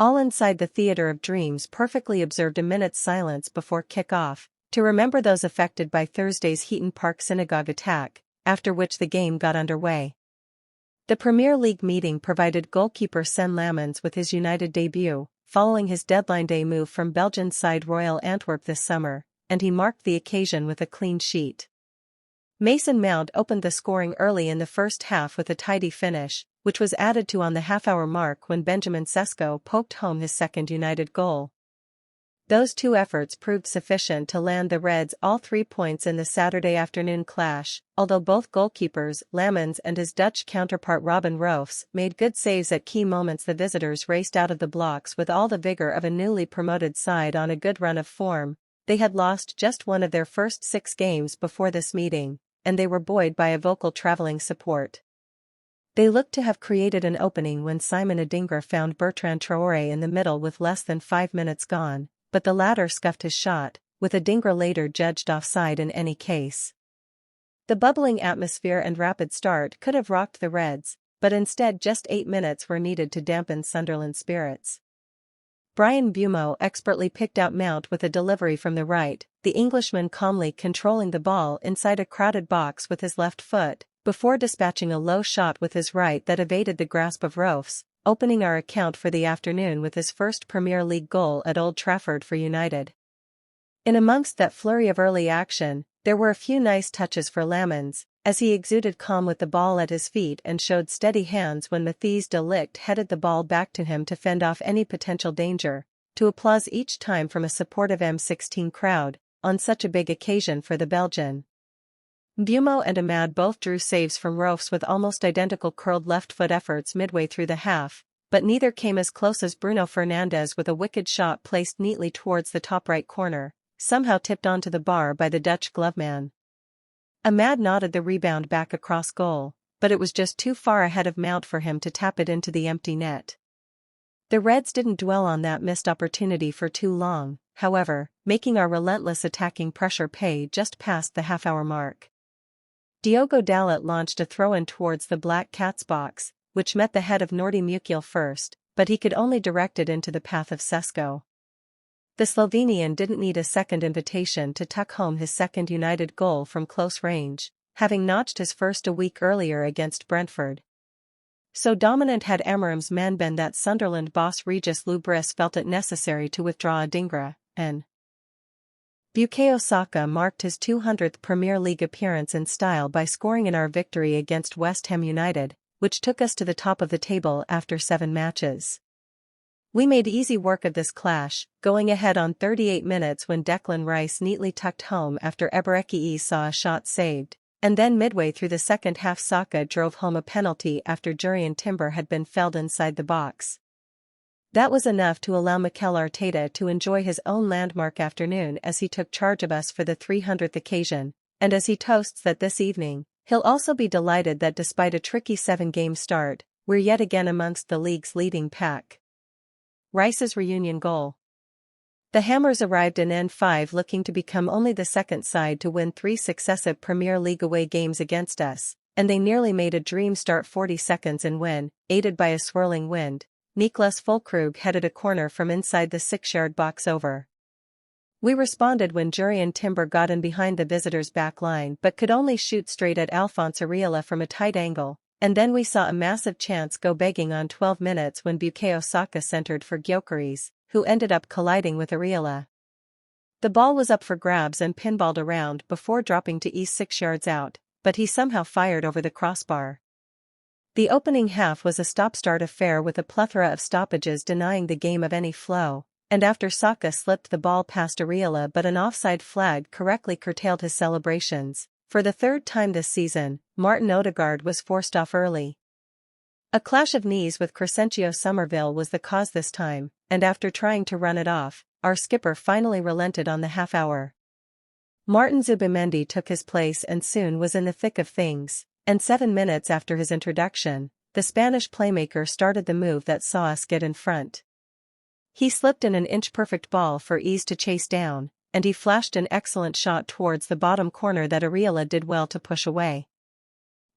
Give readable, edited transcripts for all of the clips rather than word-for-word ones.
All inside the Theater of Dreams perfectly observed a minute's silence before kickoff, to remember those affected by Thursday's Heaton Park Synagogue attack, after which the game got underway. The Premier League meeting provided goalkeeper Sen Lammens with his United debut, following his deadline day move from Belgian side Royal Antwerp this summer, and he marked the occasion with a clean sheet. Mason Mount opened the scoring early in the first half with a tidy finish, which was added to on the half-hour mark when Benjamin Sesko poked home his second United goal. Those two efforts proved sufficient to land the Reds all 3 points in the Saturday afternoon clash, although both goalkeepers, Lammens and his Dutch counterpart Robin Roefs, made good saves at key moments. The visitors raced out of the blocks with all the vigor of a newly promoted side on a good run of form. They had lost just one of their first 6 games before this meeting, and they were buoyed by a vocal travelling support. They looked to have created an opening when Simon Adingra found Bertrand Traoré in the middle with less than 5 minutes gone, but the latter scuffed his shot, with Adingra later judged offside in any case. The bubbling atmosphere and rapid start could have rocked the Reds, but instead just 8 minutes were needed to dampen Sunderland's spirits. Bryan Mbeumo expertly picked out Mount with a delivery from the right, the Englishman calmly controlling the ball inside a crowded box with his left foot, before dispatching a low shot with his right that evaded the grasp of Roefs, opening our account for the afternoon with his first Premier League goal at Old Trafford for United. In amongst that flurry of early action, there were a few nice touches for Lammens, as he exuded calm with the ball at his feet and showed steady hands when Matthijs de Ligt headed the ball back to him to fend off any potential danger, to applause each time from a supportive M16 crowd, on such a big occasion for the Belgian. Mbeumo and Amad both drew saves from Roefs with almost identical curled left-foot efforts midway through the half, but neither came as close as Bruno Fernandes with a wicked shot placed neatly towards the top right corner, somehow tipped onto the bar by the Dutch gloveman. Amad nodded the rebound back across goal, but it was just too far ahead of Mount for him to tap it into the empty net. The Reds didn't dwell on that missed opportunity for too long, however, making our relentless attacking pressure pay just past the half-hour mark. Diogo Dalot launched a throw-in towards the Black Cats box, which met the head of Nordi Mukiel first, but he could only direct it into the path of Sesko. The Slovenian didn't need a second invitation to tuck home his second United goal from close range, having notched his first a week earlier against Brentford. So dominant had Amorim's man been that Sunderland boss Regis Lubris felt it necessary to withdraw Adingra, and Bukayo Saka marked his 200th Premier League appearance in style by scoring in our victory against West Ham United, which took us to the top of the table after 7 matches. We made easy work of this clash, going ahead on 38 minutes when Declan Rice neatly tucked home after Eberechi saw a shot saved, and then midway through the second half Saka drove home a penalty after Jurrien Timber had been felled inside the box. That was enough to allow Mikel Arteta to enjoy his own landmark afternoon as he took charge of us for the 300th occasion, and as he toasts that this evening, he'll also be delighted that despite a tricky 7-game start, we're yet again amongst the league's leading pack. Rice's reunion goal. The Hammers arrived in N5 looking to become only the second side to win 3 successive Premier League away games against us, and they nearly made a dream start 40 seconds in when, aided by a swirling wind, Niklas Füllkrug headed a corner from inside the 6-yard box over. We responded when Jurrien Timber got in behind the visitors' back line but could only shoot straight at Alphonse Areola from a tight angle, and then we saw a massive chance go begging on 12 minutes when Bukayo Saka centered for Gyökeres, who ended up colliding with Areola. The ball was up for grabs and pinballed around before dropping to East 6 yards out, but he somehow fired over the crossbar. The opening half was a stop-start affair with a plethora of stoppages denying the game of any flow, and after Saka slipped the ball past Areola but an offside flag correctly curtailed his celebrations, for the 3rd time this season, Martin Odegaard was forced off early. A clash of knees with Crescencio Somerville was the cause this time, and after trying to run it off, our skipper finally relented on the half-hour. Martin Zubimendi took his place and soon was in the thick of things, and 7 minutes after his introduction, the Spanish playmaker started the move that saw us get in front. He slipped in an inch-perfect ball for ease to chase down, and he flashed an excellent shot towards the bottom corner that Areola did well to push away.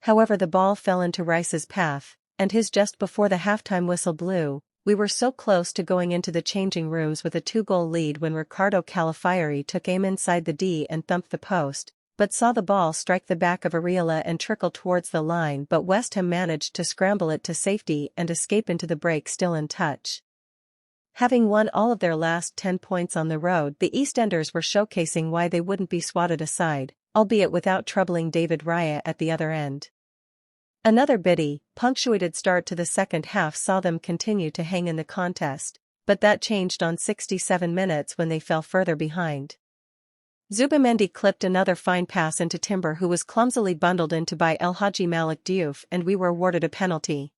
However, the ball fell into Rice's path, and his just before the halftime whistle blew, We were so close to going into the changing rooms with a 2-goal lead when Ricardo Calafiori took aim inside the D and thumped the post, but saw the ball strike the back of Areola and trickle towards the line, but West Ham managed to scramble it to safety and escape into the break still in touch. Having won all of their last 10 points on the road, the EastEnders were showcasing why they wouldn't be swatted aside, albeit without troubling David Raya at the other end. Another bitty, punctuated start to the second half saw them continue to hang in the contest, but that changed on 67 minutes when they fell further behind. Zubimendi clipped another fine pass into Timber, who was clumsily bundled into by El Hadji Malik Diouf, and we were awarded a penalty.